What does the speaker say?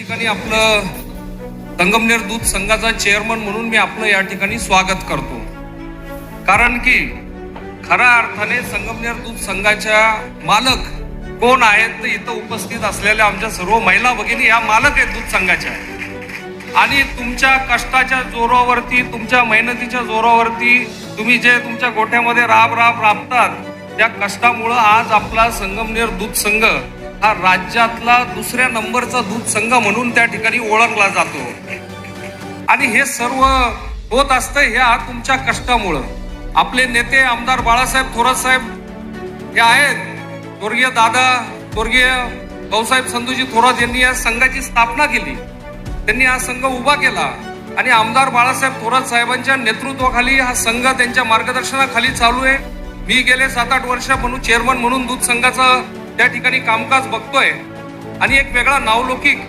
ठिकाणी आपलं संगमनेर दूध संघाचा चेअरमन म्हणून मी आपलं या ठिकाणी स्वागत करतो. कारण की खऱ्या अर्थाने संगमनेर दूध संघाच्या मालक कोण आहेत तर इथं उपस्थित असलेल्या आमच्या सर्व महिला भगिनी या मालक आहेत दूध संघाच्या. आणि तुमच्या कष्टाच्या जोरावरती, तुमच्या मेहनतीच्या जोरावरती तुम्ही जे तुमच्या गोठ्यामध्ये राबतात त्या कष्टामुळं आज आपला संगमनेर दूध संघ हा राज्यातला दुसऱ्या नंबरचा दूध संघ म्हणून त्या ठिकाणी ओळखला जातो. आणि हे सर्व होत असतं ह्या तुमच्या कष्टामुळं. आपले नेते आमदार बाळासाहेब थोरात साहेब हे आहेत, स्वर्गीय दादा, स्वर्गीय भाऊसाहेब संतोषजी थोरात यांनी या संघाची स्थापना केली. त्यांनी हा संघ उभा केला आणि आमदार बाळासाहेब थोरात साहेबांच्या नेतृत्वाखाली हा संघ त्यांच्या मार्गदर्शनाखाली चालू आहे. मी गेले 7-8 वर्ष म्हणून चेअरमन म्हणून दूध संघाचं त्या ठिकाणी कामकाज बघतोय आणि एक वेगळा नावलौकिक